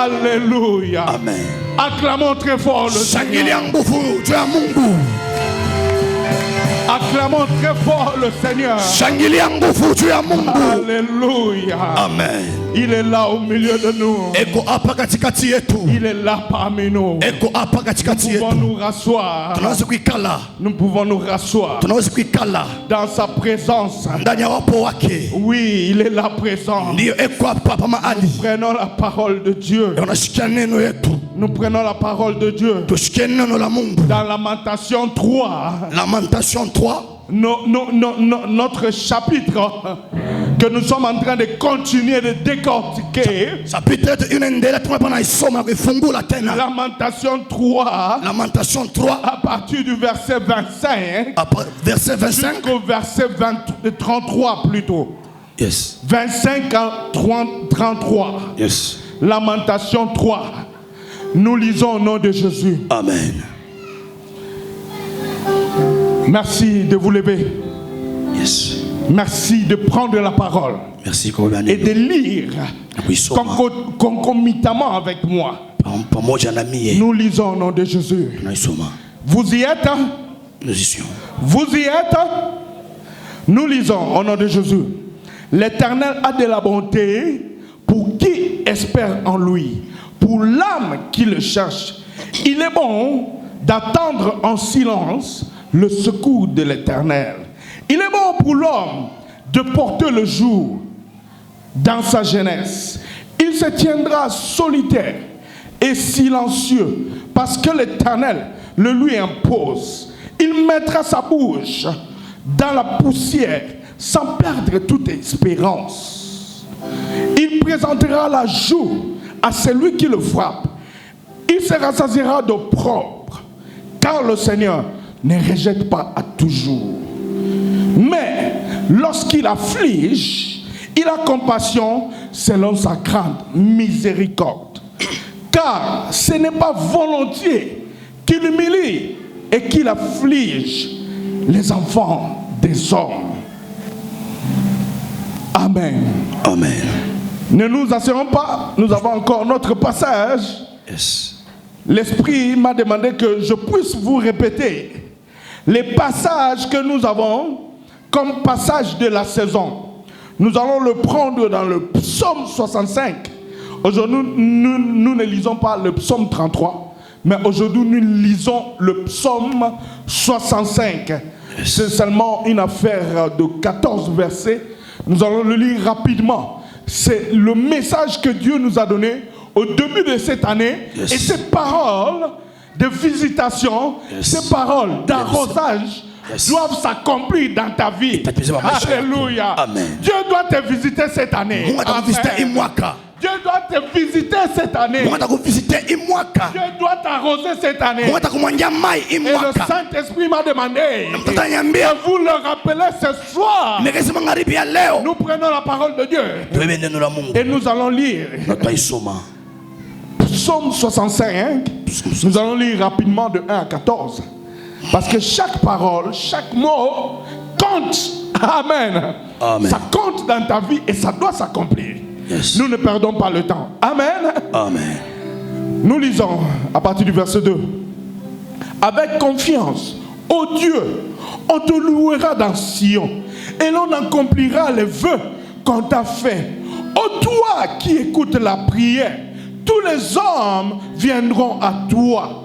Alléluia. Amen. Acclamons très fort le Seigneur. Acclamons très fort le Seigneur. Alléluia. Amen. Il est là au milieu de nous. Il est là parmi nous. Nous pouvons nous rasseoir. Nous pouvons nous rasseoir dans sa présence. Oui, il est là présent. Nous prenons la parole de Dieu. Nous prenons la parole de Dieu. Dans Lamentation 3. Lamentation 3. Notre chapitre que nous sommes en train de continuer de décortiquer. Ça peut être une des lettres Lamentation 3. Lamentation 3. À partir du verset 25. Verset 25. Jusqu'au verset 33 plutôt. Yes. 25 à 33. Yes. Lamentation 3. Nous lisons au nom de Jésus. Amen. Merci de vous lever. Yes. Merci de prendre la parole. Merci et de lire concomitamment avec moi. Nous lisons au nom de Jésus. Vous y êtes? Nous y sommes. Vous y êtes? Nous lisons au nom de Jésus. L'Éternel a de la bonté pour qui espère en lui, pour l'âme qui le cherche. Il est bon d'attendre en silence le secours de l'Éternel. Il est bon pour l'homme de porter le jour dans sa jeunesse. Il se tiendra solitaire et silencieux parce que l'Éternel le lui impose. Il mettra sa bouche dans la poussière sans perdre toute espérance. Il présentera la joue à celui qui le frappe. Il se rassasiera d'eau propre, car le Seigneur ne rejette pas à toujours. Mais lorsqu'il afflige, il a compassion selon sa grande miséricorde. Car ce n'est pas volontiers qu'il humilie et qu'il afflige les enfants des hommes. Amen. Amen. Ne nous assurons pas, nous avons encore notre passage. Yes. L'Esprit m'a demandé que je puisse vous répéter les passages que nous avons comme passage de la saison. Nous allons le prendre dans le psaume 65. Aujourd'hui, nous ne lisons pas le psaume 33, mais aujourd'hui, nous lisons le psaume 65. Yes. C'est seulement une affaire de 14 versets. Nous allons le lire rapidement. C'est le message que Dieu nous a donné au début de cette année. Yes. Et ces paroles de visitation, yes, ces paroles d'arrosage, yes, doivent s'accomplir dans ta vie. Alléluia. Amen. Dieu doit te visiter cette année. Dieu doit te visiter cette année. Dieu doit t'arroser cette année. Et le Saint-Esprit m'a demandé de vous le rappeler ce soir. Nous prenons la parole de Dieu et nous allons lire Psaume 65. Nous allons lire rapidement de 1 à 14. Parce que chaque parole, chaque mot compte. Amen. Amen. Ça compte dans ta vie et ça doit s'accomplir. Yes. Nous ne perdons pas le temps. Amen. Amen. Nous lisons à partir du verset 2. Avec confiance, ô Dieu, on te louera dans Sion et l'on accomplira les vœux qu'on t'a fait. Ô toi qui écoutes la prière, tous les hommes viendront à toi.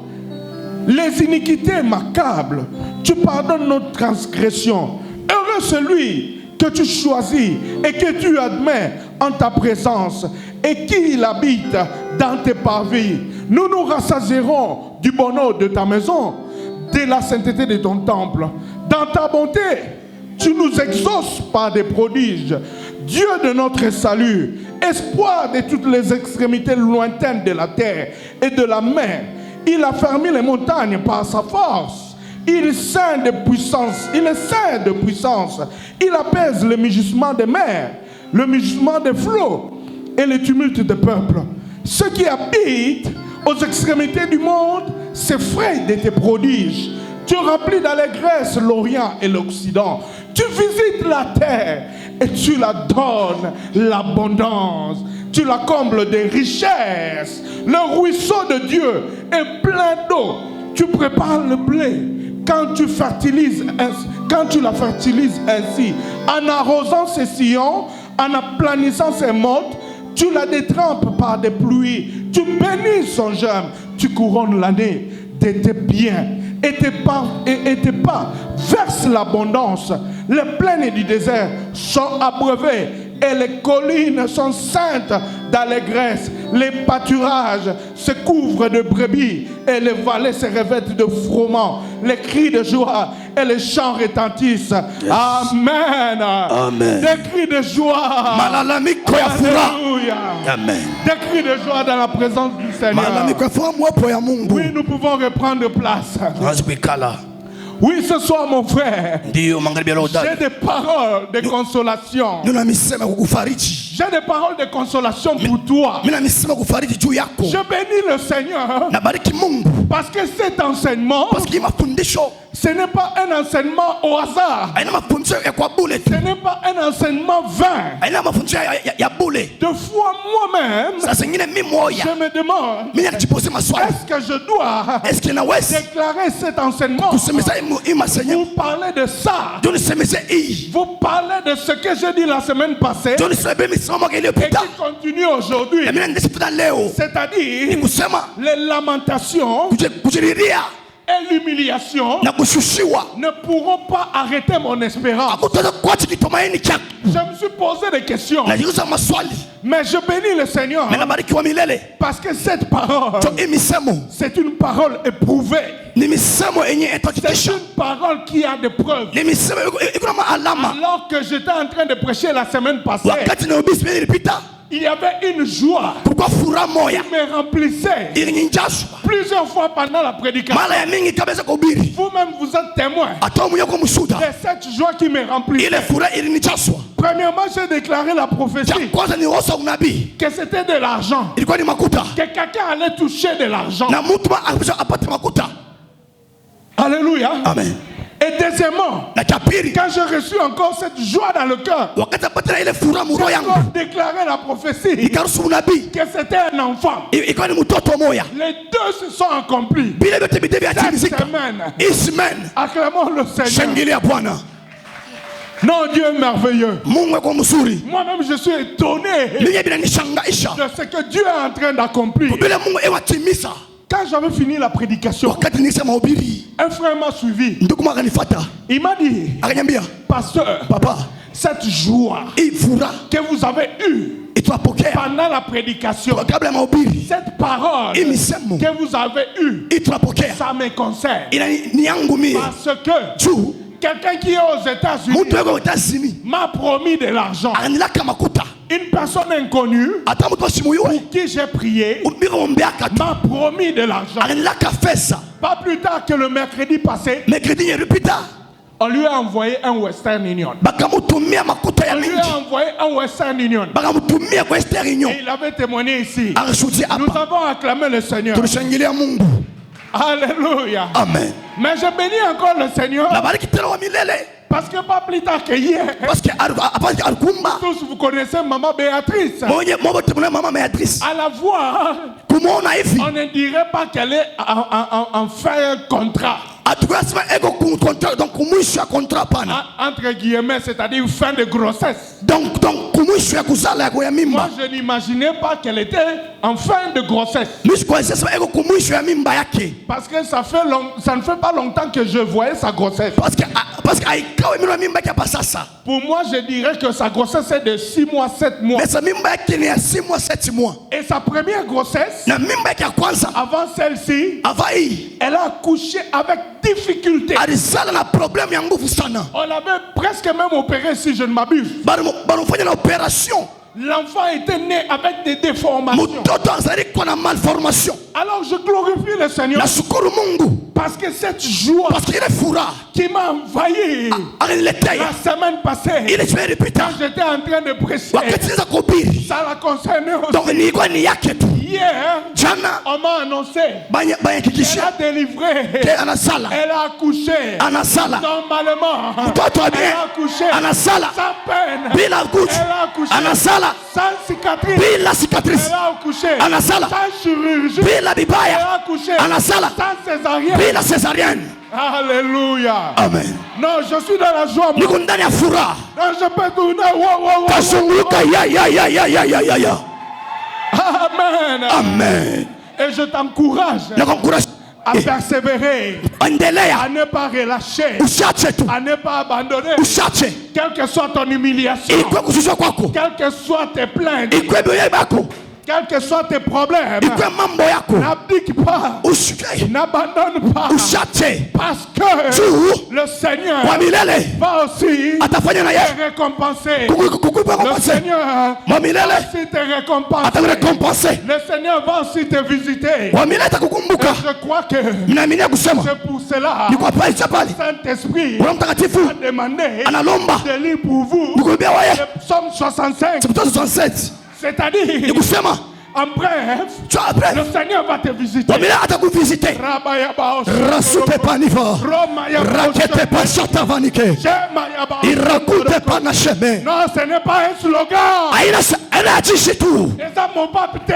Les iniquités m'accablent, tu pardonnes nos transgressions. Heureux celui que tu choisis et que tu admets en ta présence et qui habite dans tes parvis. Nous nous rassasierons du bonheur de ta maison, de la sainteté de ton temple. Dans ta bonté, tu nous exauces par des prodiges. Dieu de notre salut, espoir de toutes les extrémités lointaines de la terre et de la mer. Il a fermé les montagnes par sa force. Il est saint de puissance. Il est saint de puissance. Il apaise le mugissement des mers, le mugissement des flots et le tumulte des peuples. Ceux qui habitent aux extrémités du monde s'effrayent de tes prodiges. Tu remplis d'allégresse l'Orient et l'Occident. Tu visites la terre et tu la donnes l'abondance. Tu tu la combles des richesses. Le ruisseau de Dieu est plein d'eau. Tu prépares le blé quand tu la fertilises ainsi, en arrosant ses sillons, en aplanissant ses mottes, tu la détrempes par des pluies, tu bénis son germe, tu couronnes l'année de tes biens et tes pas versent l'abondance. Les plaines du désert sont abreuvées et les collines sont saintes d'allégresse. Les pâturages se couvrent de brebis et les vallées se revêtent de froment. Les cris de joie et les chants retentissent. Yes. Amen. Amen. Des cris de joie. Alléluia. Amen. Des cris de joie dans la présence du Seigneur. Oui, nous pouvons reprendre place. Oui, ce soir, mon frère, j'ai des paroles de consolation. J'ai des paroles de consolation pour toi. Je bénis le Seigneur parce que cet enseignement, ce n'est pas un enseignement au hasard. Ce n'est pas un enseignement vain. De fois moi-même, je me demande, est-ce que je dois déclarer cet enseignement? Vous parlez de ça. Vous parlez de ce que j'ai dit la semaine passée et qui continue aujourd'hui. C'est-à-dire les lamentations et l'humiliation ne pourront pas arrêter mon espérance. Je me suis posé des questions, mais je bénis le Seigneur parce que cette parole, c'est une parole éprouvée. C'est une parole qui a des preuves. Alors que j'étais en train de prêcher la semaine passée, il y avait une joie qui me remplissait plusieurs fois pendant la prédication. Vous-même, vous êtes témoin de cette joie qui me remplissait. Premièrement, j'ai déclaré la prophétie que c'était de l'argent, que quelqu'un allait toucher de l'argent. Alléluia. Amen. Et deuxièmement, quand j'ai reçu encore cette joie dans le cœur, j'ai encore déclaré la prophétie que c'était un enfant. Les deux se sont accomplis cette semaine. Acclamons le Seigneur. Non, Dieu est merveilleux. Moi-même, je suis étonné de ce que Dieu est en train d'accomplir. Quand j'avais fini la prédication, un frère m'a suivi. Il m'a dit, pasteur, papa, cette joie que vous avez eue pendant la prédication, cette parole que vous avez eue, ça me concerne. Parce que quelqu'un qui est aux États-Unis m'a promis de l'argent. Une personne inconnue pour qui j'ai prié m'a promis de l'argent. Pas plus tard que le mercredi passé, on lui a envoyé un Western Union. On lui a envoyé un Western Union. Et il avait témoigné ici. Nous avons acclamé le Seigneur. Alléluia. Amen. Mais je bénis encore le Seigneur. Parce que pas plus tard que hier, tous vous connaissez Maman Béatrice. À la voix, on ne dirait pas qu'elle est en fin contrat. Entre guillemets, c'est-à-dire fin de grossesse. Moi, je n'imaginais pas qu'elle était en fin de grossesse. Parce que ça ne fait pas longtemps que je voyais sa grossesse. Pour moi, je dirais que sa grossesse est de 6 mois, 7 mois. Et sa première grossesse, avant celle-ci, elle a accouché avec difficulté. On l'avait presque même opéré, si je ne m'abuse. L'enfant était né avec des déformations. Alors je glorifie le Seigneur parce que cette joie qui m'a envahi la semaine passée, quand j'étais en train de prêcher, ça la concernait aussi. Hier, jana on m'a annoncé. Elle bayakikisha a délivré. ke anasala Elle a accouché. anasala Normalement. mtoto Elle bien a accouché. anasala Sans peine. bila guju Elle a accouché. anasala Sans cicatrice. bila cicatrice Elle a accouché. anasala Sans chirurgie. bila Elle bibaya a accouché. anasala Sans césarienne. bila césarienne. Alléluia. Amen. Non, je suis dans la joie. Niko ndani ya furaha. Non, je peux tourner. Wow. Kazunguka ya. Amen. Amen. Et je t'encourage Nakuencourage à persévérer, endelea à ne pas relâcher, usiache tu à ne pas abandonner, usiache quelle que soit ton humiliation, ikwe kushusha kwako quelles que soient tes plaintes, ikwe bioye bako quels que soient tes problèmes. ikwe mambo yako N'abdique pas, ushuke n'abandonne pas, usiache parce que juu le Seigneur kwa milele va aussi atafanya na te yeye récompenser. kukupa Le kompase Seigneur mwa va milele aussi te récompenser. atakurekompense Le Seigneur va aussi te visiter. kwa milele Et atakukumbuka. je crois que Mnaaminia kusema c'est pour cela ni kwa pale chapali Saint-Esprit Roho Mtakatifu a demandé analomba de lire pour vous nikuambia wewe le psaume 65. Mstari 67 C'est-à-dire, ni kusema en bref, tu après le Seigneur va te visiter. kwa milele atakuvisite rasupe paniva rakete pashata vanike irakute pana sheme Non, ce n'est pas un slogan. aina achishi tu Et ça m'a pas pété.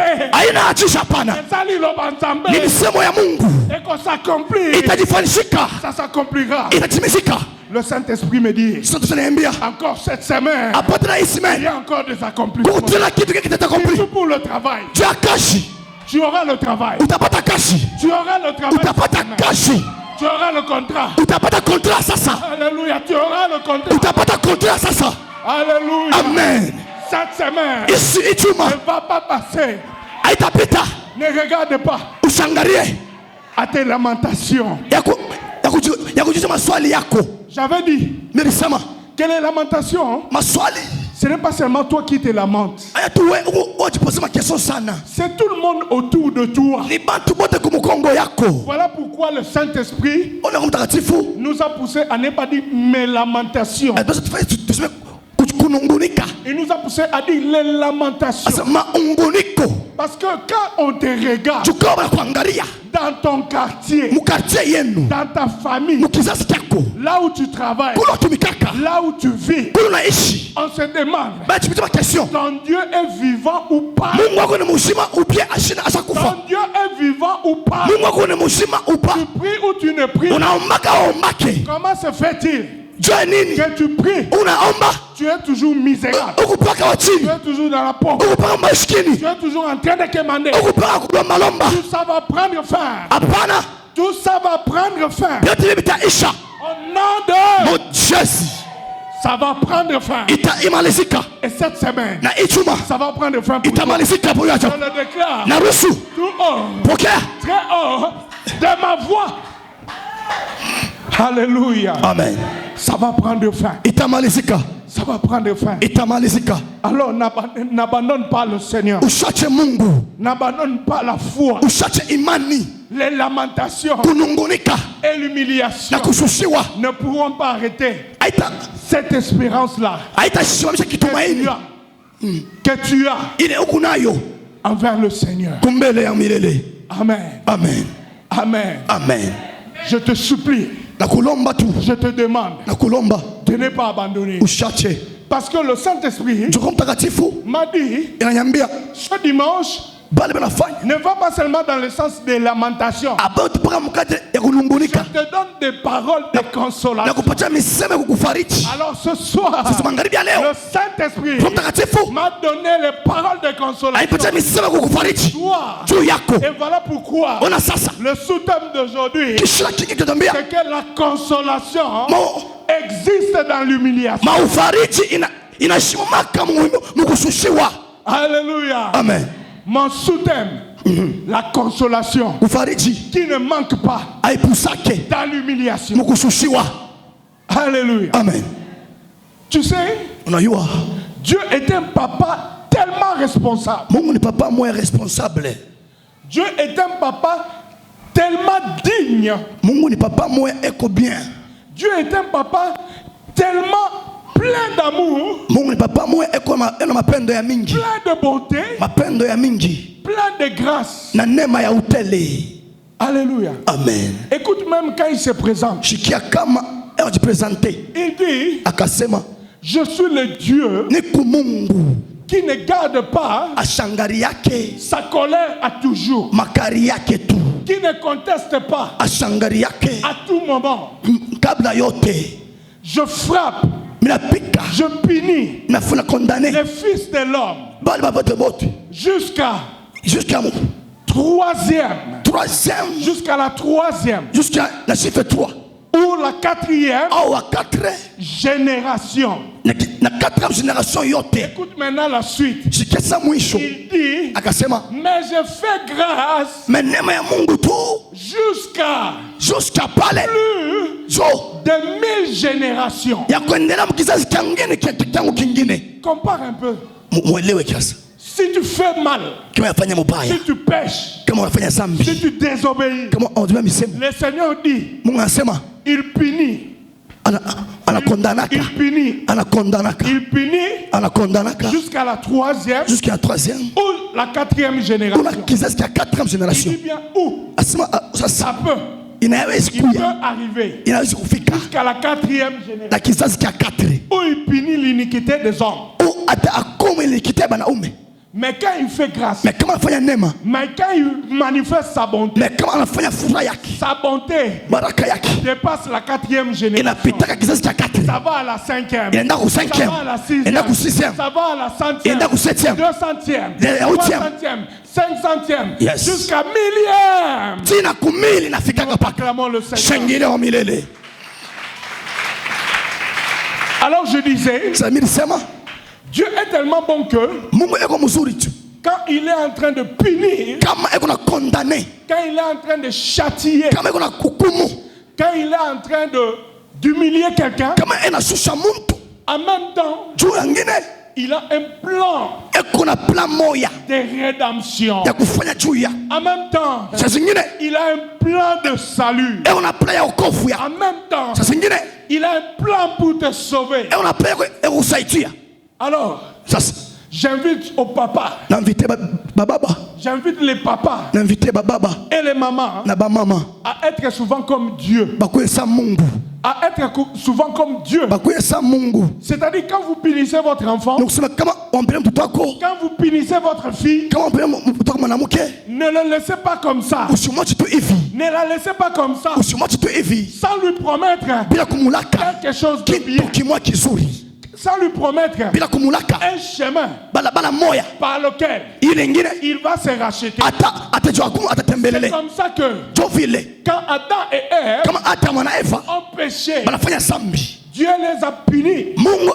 aina achishi hapana Et ça lit l'obanzambe. ni misemo ya Mungu Et qu'on s'accomplit. itajifanyishika Ça s'accomplira. itatimizika. Le Saint-Esprit me dit, Sasa tunaniambia encore cette semaine, apatana hii il y semaine a encore des accomplissements. kukutana kitu kile kitatakompli Surtout pour le travail. juu ya kashi Tu auras le travail. utapata kashi Tu auras le travail. utapata cette semaine. kashi Tu auras le contrat. utapata kontra sasa Alléluia. Tu auras le contrat. utapata kontra sasa. Alléluia. Amen. Cette semaine Isi ichuma ne va pas passer. haitapita Ne regarde pas ushangalie à tes lamentations. ya kujiuliza maswali yako. J'avais dit, Nilisema quelle est lamentation? maswali Ce n'est pas seulement toi qui te lamentes. haya tu wewe ujipose makesho sana, C'est tout le monde autour de toi. ni bantu bote kumukongo yako. Voilà pourquoi le Saint-Esprit Ona Roho Mtakatifu nous a poussé à ne pas dire mes lamentations. basi tuseme kunungunika, Il nous a poussé à dire les lamentations. asa maunguniko Parce que quand on te regarde tukao na kuangalia dans ton quartier, mukartie yenu dans ta famille, mukizazi chako là où tu travailles, kulo tumikaka là où tu vis, kulo naishi on se demande, basi tupite makesho, ton Dieu est vivant ou pas? Mungu wako ni mzima upia ashina ashakufa, Ton Dieu est vivant ou pas? Mungu wako ni mzima upa Tu pries ou tu ne pries? unaombaka ombake Comment se fait-il jua nini que tu pries, unaomba tu es toujours misérable, ukupaka wa tu chini, es toujours dans la pauvre, ukupaka maskini, tu es toujours en train de quémander? ukupaka kulomba lomba? Tout ça va prendre fin. Hapana, Tout ça va prendre fin. vyote hivi vitaisha. Au nom de... Mojezi Ça va prendre fin. imalizika Et cette semaine, na ichuma ça va prendre fin pour toi. itamalizika hapo Je yacho. le déclare Na ruhusu tout haut, pokea. très haut de ma voix. Alléluia. Amen. Ça va prendre fin. Itamalizika, Ça va prendre fin. itamalizika. Alors n'abandonne pas le Seigneur. Usache Mungu, N'abandonne pas la foi. usache imani. Les lamentations Kunungunika et l'humiliation na kushushiwa ne pourront pas arrêter haita cette espérance-là haitasimamisha kitumaini que tu as ile uko nayo envers le Seigneur. kumbele ya milele. Amen. Amen. Amen. Amen. Je te supplie, Na kulomba tu, je te demande na kulomba de ne pas abandonner. ushache. Parce que le Saint-Esprit Roho Mtakatifu m'a dit, inaniambia ce dimanche, bale banafanya ne va pas seulement dans le sens des lamentations. about paka mkate ya Je kunungunika te donne des paroles de na consolation. kupatia misemo kukufariji. Alors ce soir, Sasa magharibi ya leo le Saint-Esprit Roho Mtakatifu m'a donné les paroles de consolation. aipatia misemo kukufariji Toi. juu yako. Et voilà pourquoi Ona sasa le sous-thème d'aujourd'hui, kishila kingi kitambia c'est que la consolation existe dans l'humiliation. maufariji inashimamaka mukushushiwa. Alléluia. Amen. Mon sous-thème, la consolation Ufariji qui ne manque pas aipusake dans l'humiliation. mukushushiwa. Alléluia. Amen. Tu sais, Unajua Dieu est un papa tellement responsable. Mungu ni papa moya responsable. Dieu est un papa tellement digne. Mungu ni papa moya eko bien. Dieu est un papa tellement plein d'amour, Mungu ni papa mwe eko na mapendo ya mingi, plein de bonté, mapendo ya mingi plein de grâce. na neema ya utele. Alléluia. Amen. Écoute, même quand il se présente, Shikia kama anajipresente il dit, akasema, je suis le Dieu niku Mungu qui ne garde pas ashangari yake sa colère à toujours, makari yake tu, qui ne conteste pas ashangari yake à tout moment. kabla yote. Je frappe, Minapika je punis nafuna condamné les fils de l'homme bali babote bote jusqu'à jusqu'à mon troisième, troisième, jusqu'à la troisième jusqu'à la chiffre 3 ou la quatrième au à 4 génération. na 4e génération yote. Écoute maintenant la suite. Shikesa mwisho Il dit, akasema, mais je fais grâce mais neema ya Mungu tu jusqu'à pale plus jo de 1000 générations. ya kuendelea mkizazi kingine kitangu kingine. Compare un peu. Muelewe kiasi, Si tu fais mal, kama unafanya mubaya, si tu pêches, kama unafanya zambi, si tu désobéis, kama unajua misemo, le Seigneur dit, Mungu anasema il punit, anakondanaka, il punit, anakondanaka, il punit anakondanaka jusqu'à la troisième jusqu'à la 3e ou la quatrième kuna génération. kizazi cha 4e Il génération. dit bien où Asema sasa ça peut, inaweza il peut kuja, arriver inaweza kufika jusqu'à la quatrième na génération kizazi cha 4 où il punit l'iniquité des hommes. au hata akome ile kitaba na ume. Mais quand il fait grâce, Mais kama anafanya neema, mais quand il manifeste sa bonté, mais kama anafanya furaha yake, sa bonté baraka yake dépasse la quatrième génération. inapitaka kizazi cha 4, Ça va à la cinquième. inaenda ku Ça 5e, va à la sixième. inaenda ku 6e, Ça va à la centième. inaenda ku 7e, 200e. Ya 8e. 300e. 500e. Yes. Jusqu'à millième. tina kumili nafikaka paka. Acclamons le Seigneur. Shangile wa milele. Alors je disais, Sasa mimi nisema Dieu est tellement bon que Mungu eko mzuri tu, quand il est en train de punir, kama eko na condamner, quand il est en train de châtier, kama eko na hukumu, quand il est en train d'humilier quelqu'un, kama enashusha muntu en même temps, juu yangine, il a un plan eko na plan moya de rédemption. ya kufanya juu ya. En même temps, Sasa zingine il a un plan de salut. eko na plan ya wokovu ya. En même temps, Sasa zingine il a un plan pour te sauver. eko na plan ya kusaidia. Alors, Sasa j'invite au papa, namvite bababa, j'invite les papas namvite bababa et les mamans na bamama à être souvent comme Dieu. bakwesa Mungu, À être souvent comme Dieu. bakwesa Mungu. C'est-à-dire quand vous punissez votre enfant, Nikusema kama wampele mtoto wako, quand vous punissez votre fille, kama wampele mtoto wako mwanamke, ne le laissez pas comme ça. usimwache tu hivi, Ne la laissez pas comme ça. usimwache tu hivi Sans lui promettre bila kumulaka quelque chose de kitu bien. kimwa kizuri, Sans lui promettre bila kumulaka un chemin balabala moya par lequel ile ingine il va se racheter. atajua kumu C'est atatembelele comme ça que jo vile quand Adam et Ève kama Adamu na Eva ont péché, banafanya zambi, Dieu les a punis. Mungu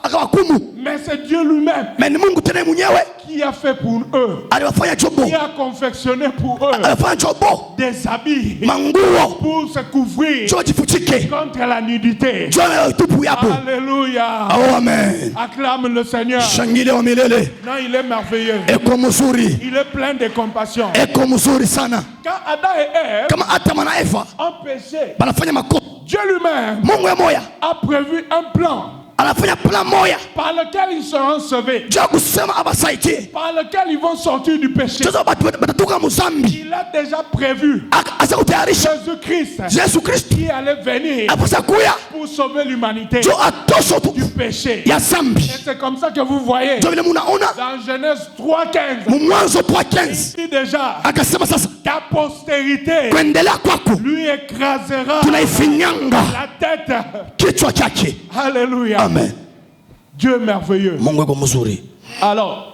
akawakumu, Mais c'est Dieu lui-même mais ni Mungu tena mwenyewe qui a fait pour eux, aliwafanya jobo, qui a confectionné pour eux alifanya jobo des habits manguo pour se couvrir jo jifuchike contre la nudité. jo na tupu yabo. Alléluia. Oh, amen. Acclame le Seigneur. Shangile wa milele, Non, il est merveilleux. eko mzuri, Il est plein de compassion. eko mzuri sana. Quand Adam et Ève Kama Adamu na Eva ont péché, banafanya makosa, Dieu lui-même Mungu ya moya a prévu un plan anafanya plan moya par lequel ils seront sauvés, jo ya kusema abasaidie par lequel ils vont sortir du péché. jozo batatoka muzambi, Il a déjà prévu asa kutayarisha Jésus-Christ Yesu Kristo qui allait venir apasa kuya pour sauver l'humanité jo atosha du tu péché. ya Et zambi. c'est comme ça que vous voyez Jo vile munaona dans Genèse 3:15, mu Mwanzo 3:15 il dit déjà akasema sasa ta postérité kuendelea kwako lui écrasera tunaifinyanga la tête. kichwa chake. Alléluia. Amen. Dieu merveilleux. Mungu yuko mzuri. Alors,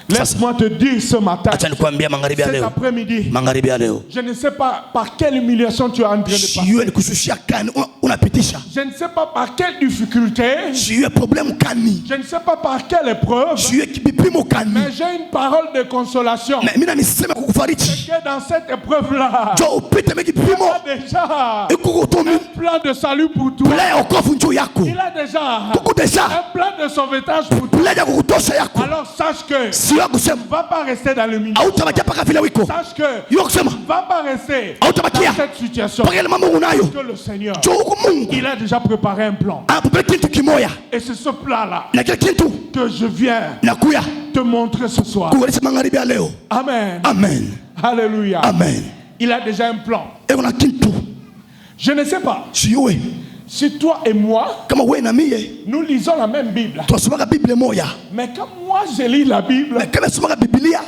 laisse-moi te dire ce matin, Acha nikwambia magharibi ya cet leo, après-midi, magharibi ya leo je ne sais pas par quelle humiliation tu es en train de passer. siwe ni kushushia kani unapitisha, Je ne sais pas par quelle difficulté. siwe problemu kani, Je ne sais pas par quelle épreuve. siwe kipimo kani, Mais j'ai une parole de consolation. na mimi nisema kukufariji Que dans cette épreuve-là, jo upite il mekipimo a déjà ikukutomi un plan de salut pour toi. plan ya wokovu njuu yako Il a déjà kuku deja un plan de sauvetage pour toi. plan ya kukutosha yako. Alors sache que Si Yo kusema. Va pas rester dans le milieu. Hautabakia paka vile wiko. Sache que Yo kusema. va pas rester Au dans tabakia. cette situation. Paka ile mambo unayo. Que le Seigneur, Jo huko Mungu. il a déjà préparé un plan. Apopele kintu kimoya. Et c'est ce plan-là Na kile kintu que je viens nakuya te montrer ce soir. kueleza magharibi ya leo. Amen. Amen. Alléluia. Amen. Il a déjà un plan. Eko na kintu. Je ne sais pas Siwe. si toi et moi, Kama wewe na mie nous lisons la même Bible. tunasomaka Biblia moya. Mais quand moi je lis la Bible, Na kama somaka Biblia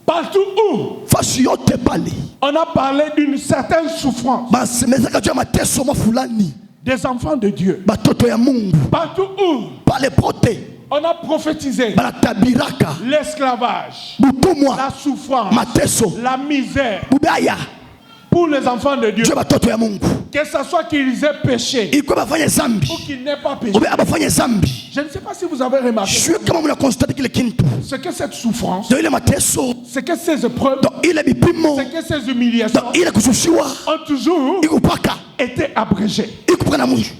partout où fasi yote pale. on a parlé d'une certaine souffrance Basemezaka juu ya mateso fulani. des enfants de Dieu, Batoto ya Mungu. partout où Pale pote. on a prophétisé Banatabiraka. l'esclavage, Butumwa. la souffrance, Mateso. la misère Bubaya. pour les enfants de Dieu, Juu ya batoto ya Mungu. que ce soit qu'ils aient péché Iko bafanye zambi. ou qu'ils n'aient pas péché. Ube abafanye zambi. Je ne sais pas si vous avez remarqué Sio kama mna constate kile kintu. ce que cette souffrance, Ndio ile mateso. ce que ces épreuves, Ndio ile bipimo. ce que ces humiliations Ndio ile kushushiwa. ont toujours Iko paka. été abrégées. Iko paka na mwisho.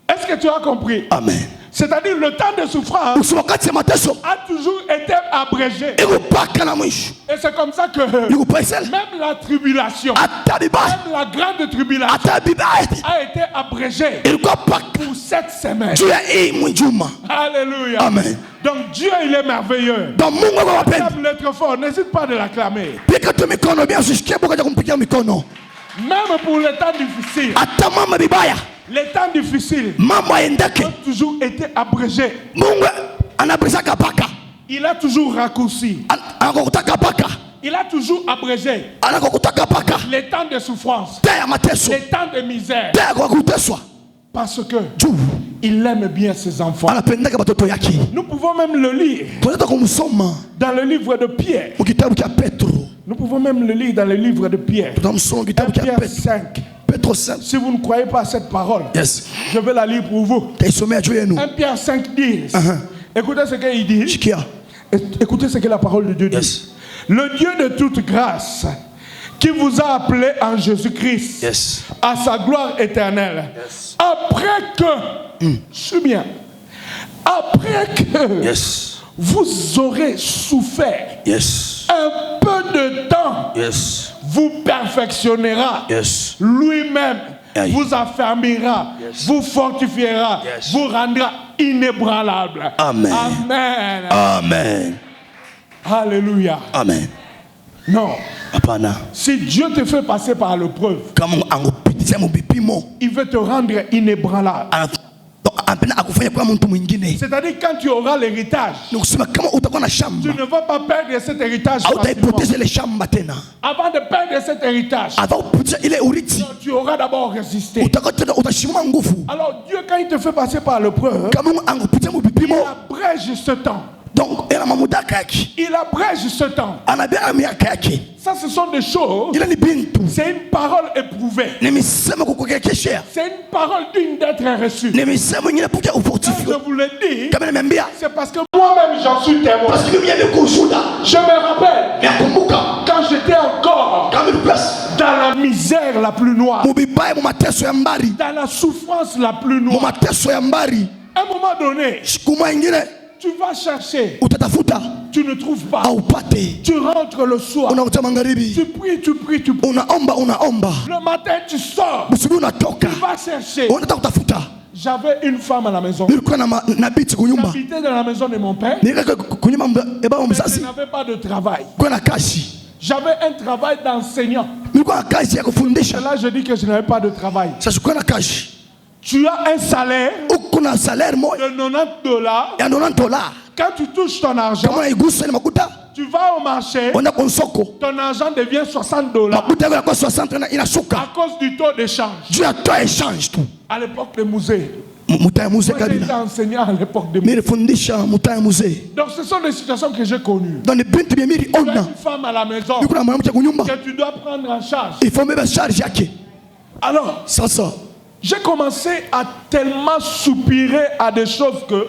Est-ce que tu as compris? Amen. C'est-à-dire le temps de souffrance Usiwakati ya mateso. a toujours été abrégé. Iko paka na mwisho. Et c'est comme ça que Iko paisel. même la tribulation, Ata bibaya. même la grande tribulation Ata bibaya. a été abrégée Ilikuwa paka. pour cette semaine. Juu ya hii mwijuma. Alléluia. Amen. Donc Dieu, il est merveilleux. Ndio Mungu akawapenda. Acclame l'être fort, n'hésite pas de l'acclamer. Pika tu mikono bila usisikie boka kumpigia mikono. Même pour les temps difficiles, Ata mama bibaya. les temps difficiles Mambo aendeke. ont toujours été abrégés. Mungu anabrisaka paka. Il a toujours raccourci. Anakokutaka paka. Il a toujours abrégé Anakokutaka paka. les temps de souffrance, Tea ya mateso. les temps de misère. Tea kwa kuteswa. Parce que Juu il aime bien ses enfants. anapendaka batoto yake. Nous pouvons même le lire Tunaweza kumsoma dans le livre de Pierre. mukitabu cha Petro. Nous pouvons même le lire dans le livre de Pierre. Tutamsoma 1 kitabu cha Pierre Petro. 5. Petro 5. Si vous ne croyez pas à cette parole, Yes. je vais la lire pour vous. Taisomea juu yenu. 1 Pierre 5 dit, écoutez ce qu'il dit, Shikia. écoutez ce que la parole de Dieu dit. Yes. Le Dieu de toute grâce, qui vous a appelé en Jésus-Christ Yes. à sa gloire éternelle, après que, suis bien, après que Yes. vous aurez souffert Yes. un peu de temps, Yes. vous perfectionnera. Yes. Lui-même Aïe. vous affermira, Yes. vous fortifiera, Yes. vous rendra inébranlable. Amen. Amen. Amen. Alléluia. Amen. Non. Hapana. Si Dieu te fait passer par l'épreuve, Kama angupitisha mubipimo. il veut te rendre inébranlable. Anapenda akufanya kwa mtu mwingine. C'est-à-dire quand tu auras l'héritage, Ni kusema kama utakuwa na tu shamba, ne vas pas perdre cet héritage facilement. hautaipoteza ile shamba tena. Avant de perdre cet héritage, Avant kupoteza ile urithi, tu auras d'abord résisté. utakuwa tena utashimama nguvu. Alors Dieu, quand il te fait passer par l'épreuve, Kama angupitisha il mubipimo, abrège ce temps. donc ela mamudaka yake. Il abrège ce temps. Anabia miaka yake. Ça, ce sont des choses. Ile ni bintu. C'est une parole éprouvée. Ni misemo kukuhakikishia. C'est une parole digne d'être reçue. Ni misemo ingine kuja Quand ufortifiwe. je vous le dis, Kama nimeambia, c'est parce que moi-même j'en suis témoin. parce que mimi nimekushuhuda. Je me rappelle Nakumbuka quand j'étais encore kama ni place. dans la misère la plus noire, Mubibaya mu mateso ya mbari. dans la souffrance la plus Mu noire. mateso ya mbari. À un moment donné, Siku ingine tu vas chercher, utatafuta tu ne trouves pas. haupate. Tu rentres le soir, Unakuta magharibi. tu pries, tu pries, tu pries. Unaomba. Le matin, tu sors, Busubuhi unatoka. tu vas chercher. Unataka kutafuta. J'avais une femme à la maison. Nilikuwa na biti kunyumba. J'habitais dans la maison de mon père. Nilikuwa kunyumba ya baba Mais je mzazi. n'avais pas de travail. Kwa na kazi. J'avais un travail d'enseignant. Nilikuwa na kazi ya kufundisha. Et là, je dis que je n'avais pas de travail. Sasa kwa na kazi. Tu as un salaire Uko na salaire moja de $90. ya $90. Quand tu touches ton argent, Kama unaigusa ile makuta, tu vas au marché, unaenda kwa soko. ton argent devient $60 Makuta yako yanakuwa 60 na inashuka. à cause du taux d'échange. Juu ya toa exchange tu. À l'époque des musées. Mutaya muzee Moi, j'étais kabila. enseignant à l'époque des musées. Mimi nilifundisha mutaya muzee. Donc, ce sont des situations que j'ai connues. Dans les binti bya miri Tu as ona. une femme à la maison Niko na mwanamke kunyumba. que tu dois prendre en charge. Il faut mbeba charge yake. Alors, Sasa j'ai commencé à tellement soupirer à des choses que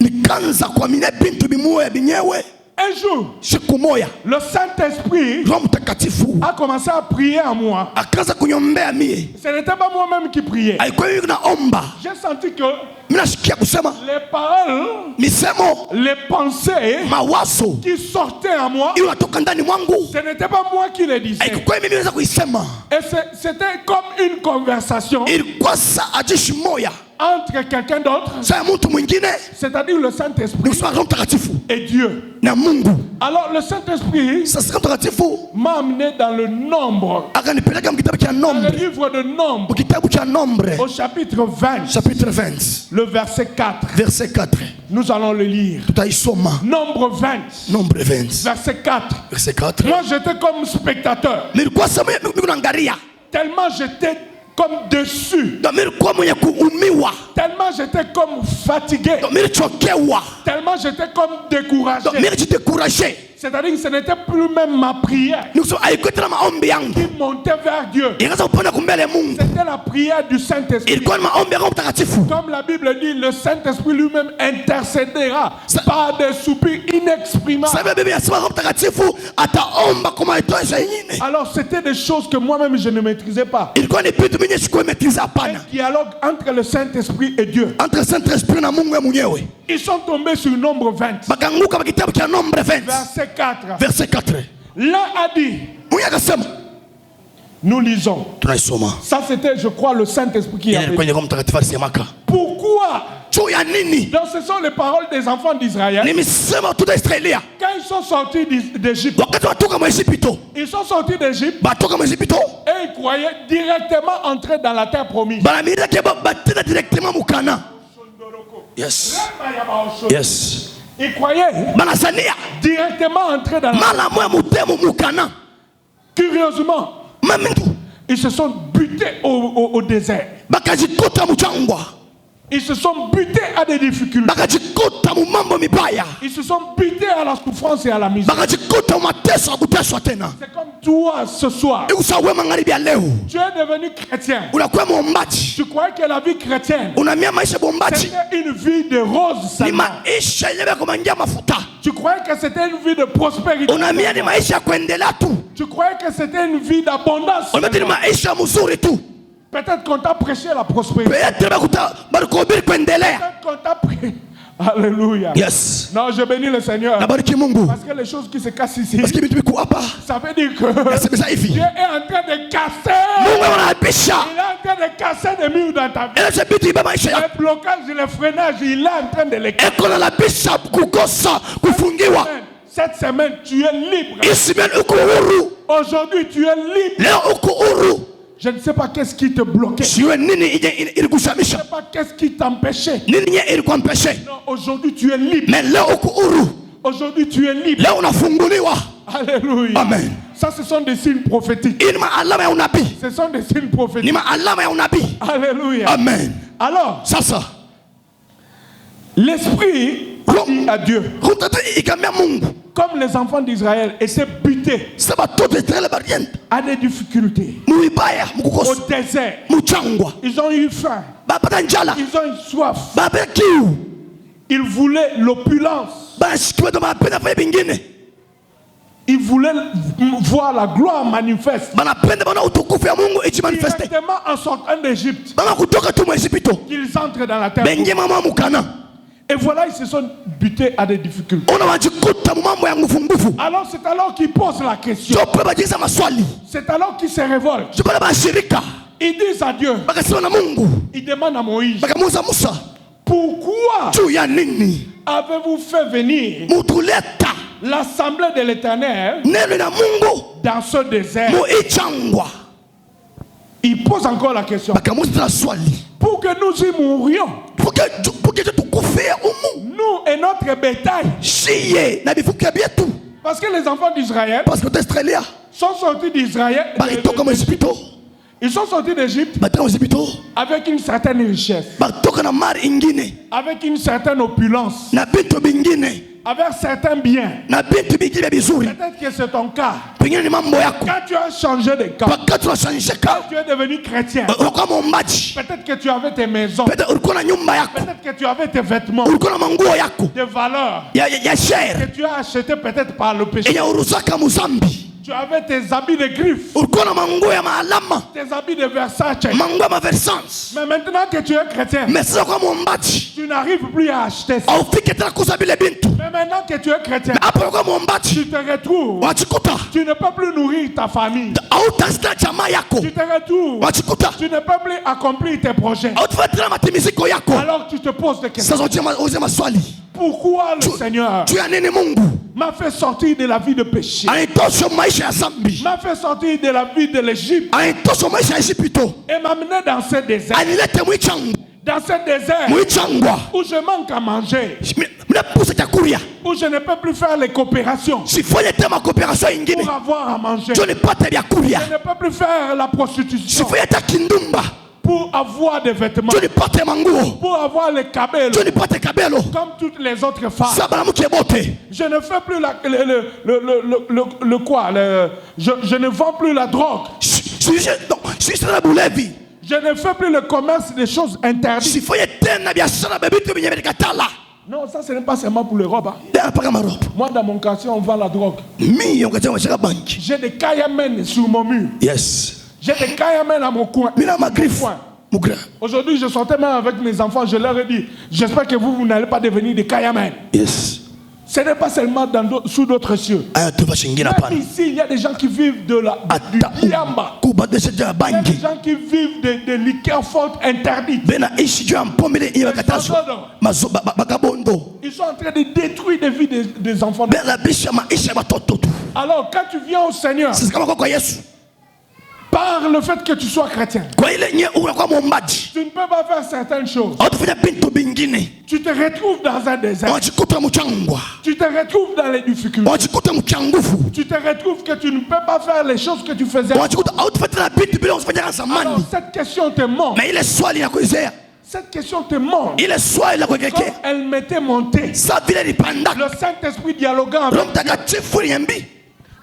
nikaanza kuamini bintu bimoya binyewe. Un jour, siku moya le Saint-Esprit Roho Mtakatifu a commencé à prier en moi. akaanza kuniombea mie. Ce n'était pas moi-même qui priais. Alikuwa yuko naomba, J'ai senti que mimi nasikia kusema les paroles, misemo, les pensées mawazo qui sortaient en moi, inatoka ndani mwangu. ce n'était pas moi qui les disais. Haikuwa mimi naweza kuisema, Et c'était comme une conversation ilikuwa saa ajishi moya entre quelqu'un d'autre, saa mtu mwingine, c'est-à-dire le Saint-Esprit ni kusema Roho Mtakatifu et Dieu. na Mungu. Alors le Saint-Esprit Sasa Roho Mtakatifu m'a amené dans le Nombre, akanipeleka mkitabu cha dans le Nombre, livre de Nombre, mkitabu cha Nombre au chapitre 20, chapitre 20 le verset 4. verset 4. Nous allons le lire. Tutaisoma Nombre 20, Nombre 20 verset 4. verset 4. Moi j'étais comme spectateur, Nilikuwa sema mimi naangalia, tellement j'étais comme déçu, ndio nilikuwa mwenye kuumiwa, tellement j'étais comme fatigué, ndio nilichokewa, tellement j'étais comme découragé. ndio nilijidekuraje. C'est-à-dire que ce n'était plus même ma prière Nikusema haikuwa tena maombi yangu, qui montait vers Dieu. ikaanza kupanda kumbele Mungu, C'était la prière du Saint-Esprit. ilikuwa ni maombi ya Roho Mtakatifu. Comme la Bible dit, le Saint-Esprit lui-même intercédera Ça- par des soupirs inexprimables. Sasa Biblia inasema Roho Mtakatifu ataomba kwa mahitaji zingine. Alors c'était des choses que moi-même je ne maîtrisais pas. Ilikuwa ni vitu mwenye sikuwa maîtriser Un hapana, dialogue entre le Saint-Esprit et Dieu. entre Saint-Esprit na Mungu mwenyewe. Ils sont tombés sur Nombre 20, Bakanguka kwa kitabu cha Nombre 20 verset 4. verset 4. L'un a dit, Mwenye akasema, nous lisons. tunaisoma Ça c'était, je crois, le Saint-Esprit qui ile avait ilikuwa dit. ni Roho Mtakatifu alisemaka. Pourquoi? Juu ya nini? Donc ce sont les paroles des enfants d'Israël. Nimesema tuta Israelia Quand ils sont sortis d'Égypte, wakati watoka Mwezipito, ils sont sortis d'Égypte batoka Mwezipito et ils croyaient directement entrer dans la terre promise. banamira ke batenda directement mukana. Yes. Yes. Ils croyaient Banasania directement entrer dans la terre. mala moya mutemu mukana. Curieusement, Mamindu ils se sont butés au désert. bakajikuta mchangwa, Ils se sont butés à des difficultés. bakajikuta mu mambo mibaya, Ils se sont butés à la souffrance et à la misère. bakajikuta mu mateso ya kuteswa tena. C'est comme toi ce soir. Ikusawe magharibi ya leo Tu es devenu chrétien. unakuwa mwombaji, Tu croyais que la vie chrétienne, unamia maisha bombaji, c'était une vie de rose ni seulement. maisha yenye kumangia mafuta. Tu croyais que c'était une vie de prospérité. Unamia ni maisha ya kuendelea tu, Tu croyais que c'était une vie d'abondance. unamia ni maisha mzuri tu. Peut-être qu'on t'a prêché la prospérité. Petre bakuta barikuhubiri kuendelea. Peut-être qu'on t'a prêché. Alléluia. Yes. Non, je bénis le Seigneur. Nabariki Mungu. Parce que les choses qui se cassent ici, Parce que vitu viko hapa ça veut dire que nasemeza hivi, Dieu est en train de casser. Mungu anapisha Il est en train de casser des murs dans ta vie. ile vitu iba maisha yako. Les blocages, les freinages, il est en train de les casser. Eko nalapisha kukosa kufungiwa. Cette semaine, tu es libre. Isimeni uko huru. Aujourd'hui, tu es libre. Leo uko huru. Je ne sais pas qu'est-ce qui te bloquait. Je Siwe nini ne ilikushamisha. sais pas qu'est-ce qui t'empêchait. Nini nye ilikuampeshe. Non, aujourd'hui, tu es libre. Mais leo uko huru. Aujourd'hui, tu es libre. Leo unafunguliwa. Alléluia. Amen. Ça, ce sont des signes prophétiques. Hii ni maalama ya unabii. Ce sont des signes Ni prophétiques. maalama ya unabii. Alléluia. Amen. Alors, Sasa l'Esprit a dit à Dieu, Roho Mtakatifu ikamwambia Mungu, comme les enfants d'Israël étaient butés sasa watoto wa Israeli balienda à des difficultés muibaya au mkukosa désert, mchangwa, ils ont eu faim, bapata njala, ils ont eu soif, bapata kiu, ils voulaient l'opulence, banashikiwa ndo banapenda fanya vingine, ils voulaient voir la gloire manifeste. banapenda bana utukufu ya Mungu ijimanifeste. Directement en sortant d'Égypte, Bana kutoka tu Mwezipito qu'ils entrent dans la terre. bengie mama mukana, Et voilà, ils se sont butés à des difficultés. ona wajikuta mu mambo ya nguvu nguvu. Alors c'est alors qu'ils posent la question. Jope bajiza maswali, C'est alors qu'ils se révoltent. jope bashirika Ils disent à Dieu, bakasema na Mungu, ils demandent à Moïse, bakamuuza Musa, pourquoi juu ya nini avez-vous fait venir mutuleta l'assemblée de l'Éternel neno na Mungu dans ce désert? mu ichangwa? Ils posent encore la question. Bakamuuza tena swali, Pour que nous y mourions, puke tukufia umu nous et notre bétail. shiye na bifukia byetu, Parce que les enfants d'Israël parce que Australia sont sortis d'Israël. balitoka Mwezipito, Ils sont sortis d'Égypte batoka Mwezipito avec une certaine richesse, batoka na mari ingine avec une certaine opulence, na bitu bingine, avec certains biens. na bintu bingine bizuri. Peut-être que c'est ton cas. Pengine ni mambo yako. Quand tu as changé de camp, Wakati unachangishika quand tu es devenu chrétien, unakuwa mwombaji. peut-être que tu avais tes maisons, Pete ulikuwa na nyumba yako. peut-être que tu avais tes vêtements, Ulikuwa na manguo yako. des valeurs Ya share. que tu as acheté peut-être par le péché. Yenye uruzaka muzambi. Tu avais tes habits de griffes, Ulikuwa na manguo ya maalama. tes habits de Versace. Manguo ya maversans. Mais maintenant que tu es chrétien, Mais sasa kwa mwombaji. tu n'arrives plus à acheter ça. Aufike tena kuuza vile bintu. Mais maintenant que tu es chrétien, Hapo kwa mwombaji. tu te retrouves. Wachikuta. Tu ne peux plus nourrir ta famille. Hautazina jamaa yako. Tu te retrouves. Wachikuta. Tu ne peux plus accomplir tes projets. Hautafanya tena matimiziko yako. Alors tu te poses des questions. Sasa uze maswali. Pourquoi le Seigneur Juu ya nini Mungu m'a fait sortir de la vie de péché, anitosha maisha ya zambi, m'a fait sortir de la vie de l'Égypte anitosha maisha ya Egypto, et m'amener dans ce désert, anilete mwichangwa dans ce désert mwichangwa où je manque à manger, mnapusa chakuria où je ne peux plus faire les coopérations sifanye tena coopération ingine pour avoir à manger. jo nipate vya kuria Je ne peux plus faire la prostitution sifanye hata kindumba pour avoir des vêtements, jo nipate manguo pour avoir les cabelles jo nipate kabelo comme toutes les autres femmes. sa banamuke bote Je ne fais plus je ne vends plus la drogue. sisana bulevi Je ne fais plus le commerce des choses interdites. sifanye tena biashara vya vitu vyenye vilikatala Non, ça ce n'est pas seulement pour les robes. mpaka maropo Moi, dans mon quartier, on vend la drogue. mi yongatia mashaka banki J'ai des Kayamen sur mon mur. yes J'ai des Kayamen à mon coin. mina magriffe Coin. mugra Aujourd'hui, je sortais même avec mes enfants. Je leur ai dit, j'espère que vous n'allez pas devenir des Kayamen. yes Ce n'est pas seulement sous d'autres cieux. aya tuva shingina Même pana ici, il y a des gens qui vivent du Biamba. kubadisha Il y a des banki gens qui vivent de liqueurs fortes interdites. bena ishi juu ya mpombe ile imekatazwa bagabondo Ils sont en train de détruire des vies des enfants. bena bisha maisha ya watoto tu Alors, quand tu viens au Seigneur, sisi kama kwa Yesu par le fait que tu sois chrétien, kwa ile nye unakuwa mwombaji tu ne peux pas faire certaines choses. hautafanya bintu bingine Tu te retrouves dans un désert. unajikuta mchangwa Tu te retrouves dans les difficultés. unajikuta mchangufu Tu te retrouves que tu ne peux pas faire les choses que tu faisais. unajikuta hautafanya bintu bila usifanya Alors, zamani cette question te monte. na ile swali ya kuizea Cette question te monte. ile swali la Comme kuekekea elle m'était montée. sa vile lipanda Le Saint-Esprit dialoguant avec. Roho Mtakatifu niambi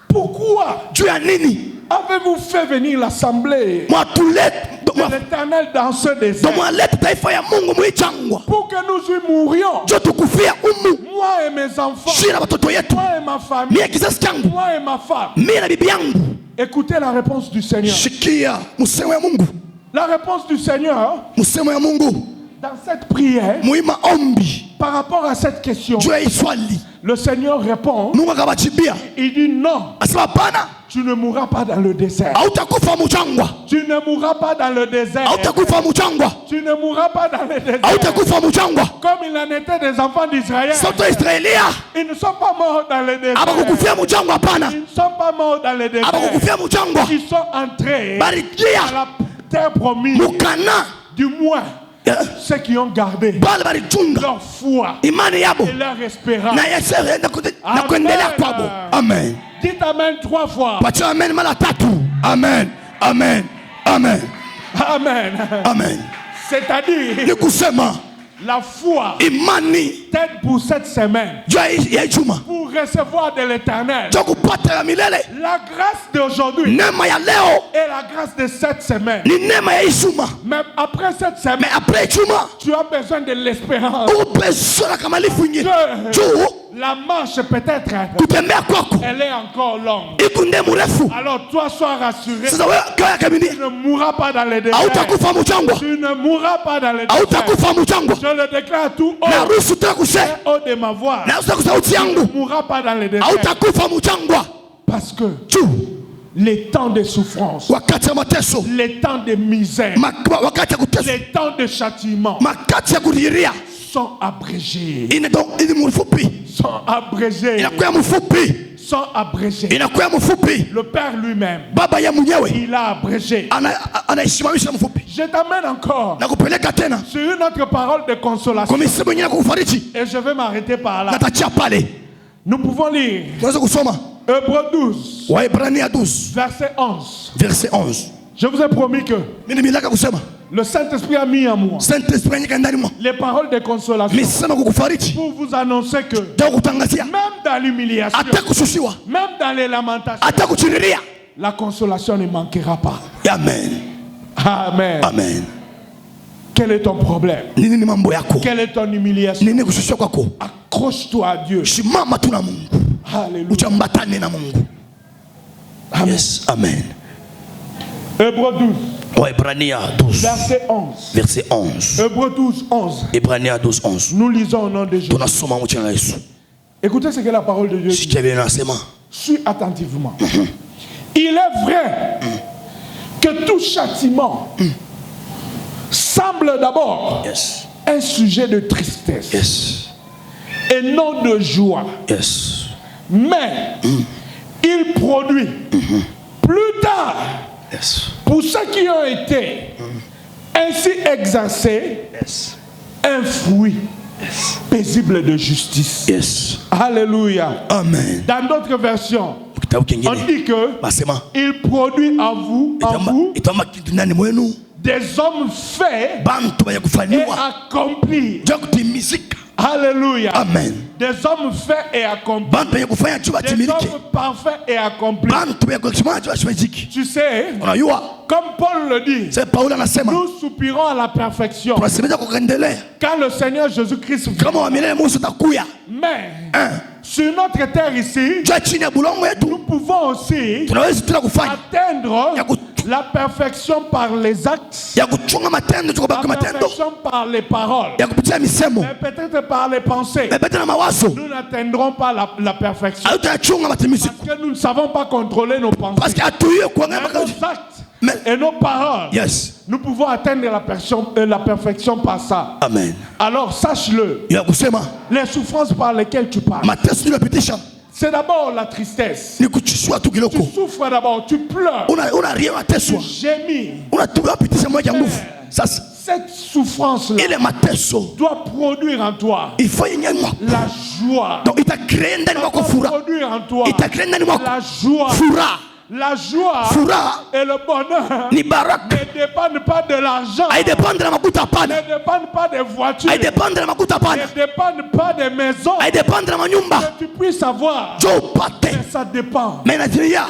Pourquoi juu ya nini avez-vous fait venir l'assemblée mwatulete de l'Éternel dans ce désert mwalete taifa ya Mungu mwichangwa pour que nous y mourions? jo tukufia umu Moi et mes enfants, shii na watoto yetu moi et ma famille, mie kizazi changu moi et ma femme. mie na bibi yangu Écoutez la réponse du Seigneur. shikia msemo ya Mungu La réponse du Seigneur msemo ya Mungu dans cette prière muima ombi par rapport à cette question. juu ya hii swali Le Seigneur répond, Mungu akawachibia il dit non, asema hapana tu ne mourras pas dans le désert. hautakufa mchangwa Tu ne mourras pas dans le désert. hautakufa mchangwa Tu ne mourras pas dans le désert. hautakufa mchangwa Comme il en était des enfants d'Israël. soto Israelia Ils ne sont pas morts dans le désert. abakukufia mchangwa hapana Ils ne sont pas morts dans le désert. abakukufia mchangwa Ils sont entrés balikia à la terre promise. mukana Du moins, ceux qui ont gardé bale balichunga leur foi imani yabo et leur espérance. na yesere na kuendelea kwabo amen Dites Amen 3 fois. pacha amen mara tatu amen amen amen Amen. amen C'est-à-dire, ni kusema la foi imani t'aide pour cette semaine juu ya ijuma pour recevoir de l'éternel juu kupata ya milele la grâce d'aujourd'hui neema ya leo et la grâce de cette semaine. ni neema ya ijuma Mais après cette semaine, mais après ijuma tu as besoin de l'espérance. upesona kamalifu ingine Que juu la marche peut-être, kutembea kwako elle est encore longue. ikunde mrefu Alors toi, sois rassuré. sasa wewe kaya kamini Tu ne mourras pas dans les désert. hautakufa mchangwa Tu ne mourras pas dans les désert. hautakufa mchangwa Je le déclare tout haut, na ruhusu tena kuse haut de ma voix. na usa sauti yangu Tu ne mourras pas dans les désert. hautakufa mchangwa Parce que juu les temps de souffrance, wakati ya mateso les temps de misère, wakati ya kuteswa les temps de châtiment makati ya kudiria sont abrégés. ini mfupi Sont abrégés. inakuwa mfupi Sont abrégés. inakuwa mfupi Le Père lui-même, baba ya mwenyewe il a abrégé. anaisimamisha mfupi Je t'amène encore na kupeleka tena sur une autre parole de consolation. kwa misemo ingine ya kufariji Et je vais m'arrêter par là. natachia pale Nous pouvons lire tunaweza kusoma Hébreux 12, Waebrania 12 verset 11. verset 11 Je vous ai promis que mimi milaka kusema Le Saint-Esprit a mis en moi Saint-Esprit anyika ndani mwa. les paroles de consolation Misema kukufariji. pour vous annoncer que Ndio kutangazia. même dans l'humiliation, Hata kushushiwa. même dans les lamentations, Hata kuchiriria. la consolation ne manquera pas. Amen. Amen. Amen. Quel est ton problème? Nini ni mambo yako? Quelle est ton humiliation? Nini kushushiwa kwako? Accroche-toi à Dieu. Shimama tu na Mungu. Alléluia. Uchambatane na Mungu. Amen. Yes. Amen. Hébreux 12, Waebrania 12. verset 11. Verset 11. Hébreux 12, 11. Ebrania 12, 11. Nous lisons au nom de Jésus. Tunasoma mu jina la Yesu. Écoutez ce que la parole de Dieu dit. Sikia bien nasema. Suis attentivement. Il est vrai que tout châtiment semble d'abord Yes. un sujet de tristesse Yes. et non de joie. Yes. Mais il produit plus tard, Yes. pour ceux qui ont été ainsi exercés, Yes. un fruit paisible de justice. Yes. Alléluia. Amen. Dans d'autres versions, Kitabu on kingine. dit que Basema. il produit en vous Itamba kitu ndani mwenu. des hommes faits Bantu baya et kufanywa. accomplis. Jua kutimizika. Alléluia. Amen. Des hommes faits et accomplis. Bantu baya kufanya jua Des timilike. hommes parfaits et accomplis. Bantu baya kusimama jua shimeziki. Tu sais, Unajua? comme Paul le dit, C'est Paulo anasema. nous soupirons à la perfection Tunasemeza kuendelea. quand le Seigneur Jésus-Christ vient. Kama wa milele Mungu utakuya. Mais sur notre terre ici, Jua chini ya bulongo nous yetu. pouvons aussi Tunaweza tena kufanya. atteindre Ya ku- la perfection par les actes, ya kuchunga matendo la tukabaki matendo perfection par les paroles, ya kupitia misemo mais peut-être par les pensées. mepete na mawazo Nous n'atteindrons pas la perfection hatutayachunga matimizi parce que nous ne savons pas contrôler nos parce pensées. que hatuiye Mais kuangalia nos mpaka actes Mais- et nos paroles, yes nous pouvons atteindre la perfection par ça. amen Alors sache-le, ya kusema les souffrances par lesquelles tu parles, mateso tunapitisha c'est d'abord la tristesse. ni kuchishwa tu Tu kiloko souffres d'abord, tu pleures, unaria tu unateswa gémis. unapitisha moja nguvu sasa Cette souffrance-là ile mateso doit produire en toi ifanye ndani mwako la joie. donc itakree ndani Ça mwako doit furaha produire en toi itakree ndani mwako la joie. furaha La joie furaha et le bonheur ni baraka ne dépendent pas de l'argent, haidepende na makuta ne hapana dépendent pas des voitures, haidepende na makuta ne hapana dépendent pas des maisons haidepende na manyumba que tu puisses avoir. jo upate Mais ça dépend na inajiria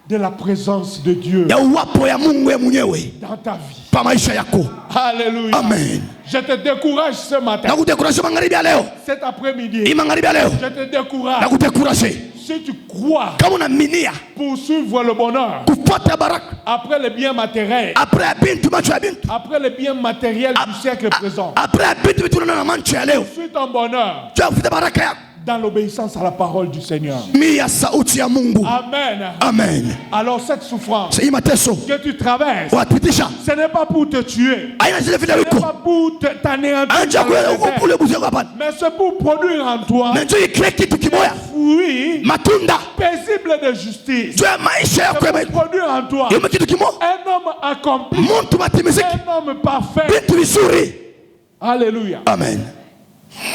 de la présence de Dieu ya uwapo ya Mungu ya mwenyewe dans ta vie. pa maisha yako. Alléluia. Amen. Je te décourage ce matin, Na kudekurasha magharibi ya leo, cet après-midi. hii magharibi ya leo, Je te na décourage. kudekurasha Si tu crois kama unaminia poursuivre le bonheur kufuata baraka après les biens matériels, apre ya bintu macho ya bintu après les biens matériels du siècle présent, apre ya bintu vitu unaona na macho ya leo, suis ton bonheur jua kufuata baraka yako dans l'obéissance à la parole du Seigneur. mia sauti ya Mungu. Amen. Amen. Alors cette souffrance Hii mateso que tu traverses, watupitisha ce n'est pas pour te tuer, aina zile vile ce n'est wiko pas pour t'anéantir, anja dans le kule désert, ule buzio hapana, mais c'est pour produire en toi na njoo ikile kitu kimoya fruit matunda paisible de justice. juu ya maisha yako C'est pour produire en toi yome kitu kimoya un homme accompli, muntu matimiziki un homme parfait. bintu vizuri. Alléluia. Amen.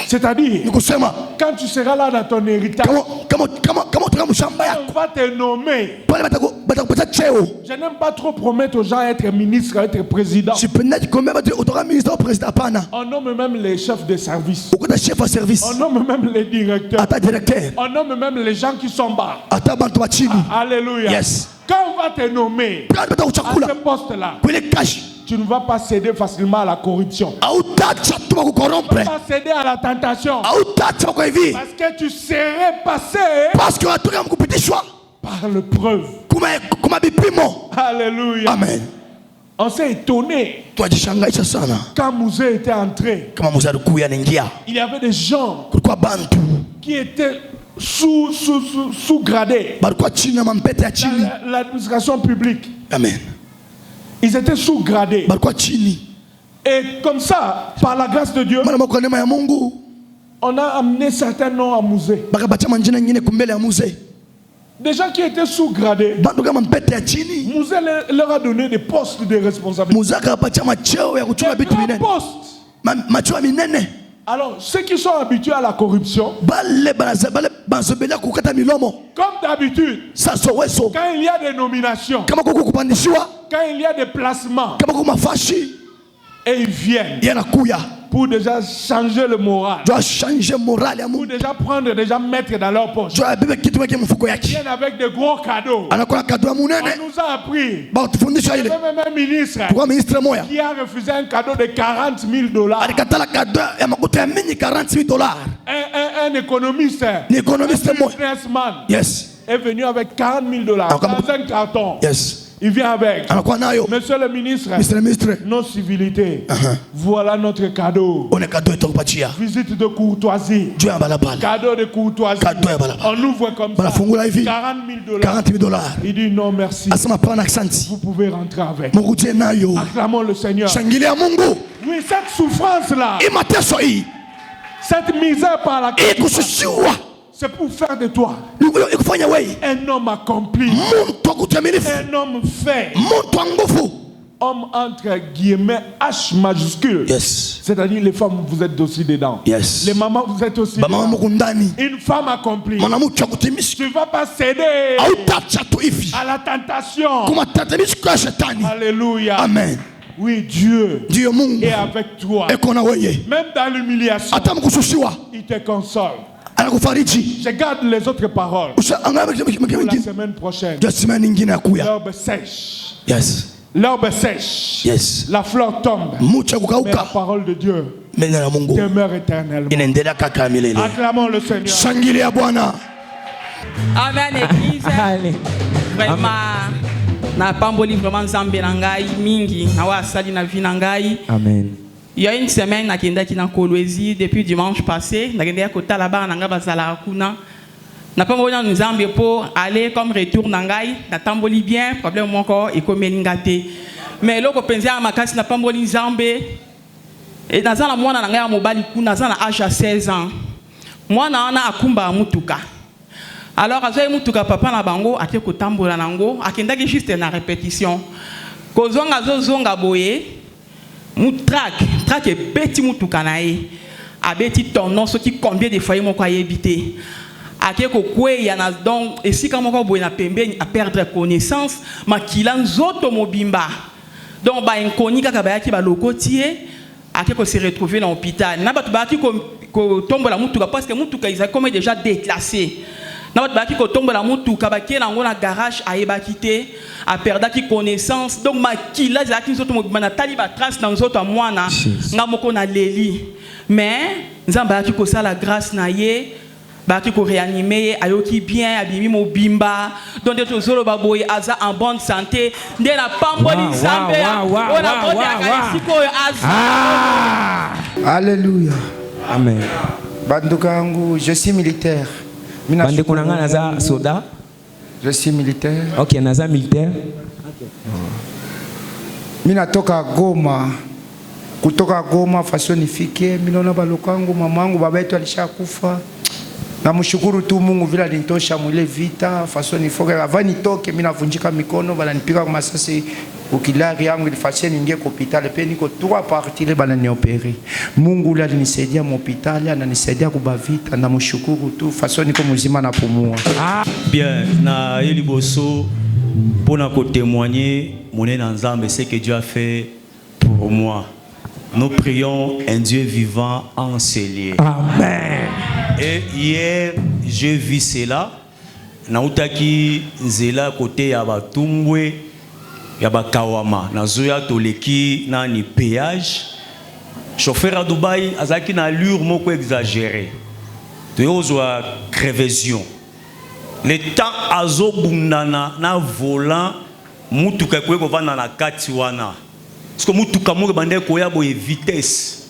C'est-à-dire, Ni kusema quand tu seras là dans ton héritage, kama utoka mshamba yako on va te nommer. pale batakupatia cheo. Je n'aime pas trop promettre aux gens être ministre, être président. Sipendi kuambia watu utoka ministre au president, hapana. On nomme même les chefs de service. Ukuta chef wa service, On nomme même les directeurs. ata directeur, On nomme même les gens qui sont bas. ata bantu wa chini. Alléluia. Yes. Quand on va te nommer Pale à batakuchakula ce poste-là, kwenye kashi tu ne vas pas céder facilement à la corruption. hautacha tu bakukorompre, Tu ne vas pas céder à la tentation. hautacha bako hivi Parce que tu serais passé parce que watu kama kupitishwa par le preuve. kuma bipimo. Alléluia. Amen. On s'est étonné Twajishangaisha sana quand Mouzé était entré. kama mzee alikuwa anaingia, Il y avait des gens kulikuwa bantu qui étaient sous-gradés balikuwa chini ya mampete ya chini. dans l'administration publique. Amen. Ils étaient sous-gradés. Balikuwa chini. Et comme ça, par la grâce de Dieu, Mara moko neema ya Mungu on a amené certains noms à Mouzé. bakabacha manjina nyingine kumbele ya mzee. Des gens qui étaient sous-gradés. Bantu kama mpete ya chini. Mouzé leur a donné des postes de responsabilité. Mzee akapatia macheo ya kuchunga Des vitu grands vinene. postes. Macheo minene. Alors, ceux qui sont habitués à la corruption, Bale banazobela kukata milomo. comme d'habitude, Sasa weso quand il y a des nominations, kama kuku kupandishiwa, quand il y a des placements, kama kuku mafashi, Et ils viennent yanakuya pour déjà changer le moral. doit changer moral ya Pour mungu déjà prendre, déjà mettre dans leur poche. doit bebe kitu weke mfuko Ils yake viennent avec de gros cadeaux. anakola kado ya On munene nous a appris. ba tufundisha ile Même un ministre kwa ministre moya qui a refusé un cadeau de 40 000 dollars. alikatala kado ya makuta ya mingi $48 Un économiste, ni économiste un moya businessman yes est venu avec 40 000 dollars Comme- dans un carton. yes Il vient avec. anakuwa nayo Monsieur le ministre, ministre nos civilités. Voilà notre cadeau. one kado itakupatia Visite de courtoisie. juu ya balabala Cadeau de courtoisie. Cadeau ya balabala. On ouvre comme ça. Banafungula hivi 40 000 dollars. $40,000 Il dit non merci. asema pana aksanti Vous pouvez rentrer avec. mukuje nayo Acclamons le Seigneur. shangilia Mungu Oui, cette souffrance-là, hii mateso hii cette misère par laquelle hii tu passes, kushushiwa c'est pour faire de toi ikufanya wei un homme accompli, muntu wa kutamilifu un homme fait, muntu wa nguvu homme entre guillemets H majuscule. yes C'est-à-dire les femmes, vous êtes aussi dedans. yes Les mamans, vous êtes aussi bamama dedans. muku ndani Une femme accomplie. mwanamke wa kutimisha Tu ne vas pas céder hautacha tu hivi à la tentation. kumatatanisho ya shetani Alléluia. amen Oui, Dieu ndiyo Mungu est avec toi. eko na weye Même dans l'humiliation, hata mkushushiwa il te console. anakufariji Je garde les autres paroles angalia pour la mengine semaine prochaine. ndio simani nyingine ya kuya L'herbe sèche. yes L'herbe sèche. yes La fleur tombe. mucha Mais la kukauka parole de Dieu neno la Mungu demeure éternellement. inaendelea kaka milele Acclamons le Seigneur. shangilia Bwana Amen, église. Allez. Vraiment, na pamboli vraiment nzambe na ngai mingi na wa sali na vie na ngai. Amen. Il y a une semaine nakendaki na Kolwezi depuis dimanche passé, nakendaki kotala ba na nga bazala kuna. Na pamboli na nzambe pour aller comme retour na ngai, na tamboli bien, problème moko ekomeli ngate. Mais loko penza makasi na pamboli nzambe et dans la mwana na ngai ya mobali kuna za na âge à 16 ans. Mwana ana akumba mutuka. Alors, azoye mutuka papa na bango ake kotambola nango akendaki juste na répétition kozonga zozonga boye mutrak ebeti mutuka na ye abeti tonon soki combien de fois moko ayebite ake kokweya na donc esika moko boye na pembeni a perdre connaissance makila nzoto mobimba donc ba inconnus kaka bayaki balokoti ye ake ko se retrouver dans l'hôpital na bato bayaki ko tombola mutuka parce que mutuka ils comme déjà déclassé. Na bat baki ko tombola mutuka bakie nango na garage ayebaki te a perdaki connaissance donc makila zaki nzoto mobima na tali ba trace na nzoto a mwana nga moko na leli mais nzamba yaki ko sala grâce na ye baki ko réanimer ayoki bien abimi mobimba donc de tozolo baboye aza en bonne santé nde na pamboli nzambe ona bonde akalisiko aza Alléluia. Amen. Bandukangu, je suis militaire. Bande kunanga naza soda. Je suis militaire. Ok, naza militaire. Mina toka Goma. Kutoka Goma faso nifike. Minona balokangu mamangu baba yetu alishakufa. Namshukuru tu Mungu vile alinitosha mwile vita faso nifoke avani toke mina vunjika mikono bala nipika kwa masasi ukilari yangu ilifashia niingie kwa hospitali pe niko 3 parties bala niopere. Mungu ule alinisaidia mu hospitali ananisaidia kubavita namshukuru tu faso niko mzima na pumua. Bien, na Eliboso pour nous témoigner mon Nzambe ce que Dieu a fait pour moi. Nous prions un Dieu vivant enseigné. Amen. Et hier, j'ai vu cela. Nautaki nzela côté ya Batumbwe, ya Bakawama. Nazoya toleki na ni péage. Chauffeur à Dubaï, azaki na allure moko exagérée. Tozwa crevaison. Le temps azo bundana na volant mutuka kwe ko vana na kati wana. Parce que mutuka moko bande ko ya boye vitesse.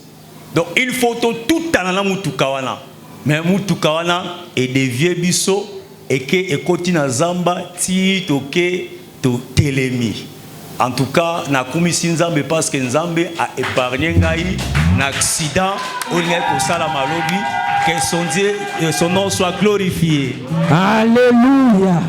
Donc il faut tout na mutuka wana. Mais mutuka wana et dévier biso et que ekoti na zamba ti toke to telemi. En tout cas, na kumisi nzambe parce que nzambe a épargné ngai na accident au ngai ko sala malobi que son Dieu son nom soit glorifié. Alléluia.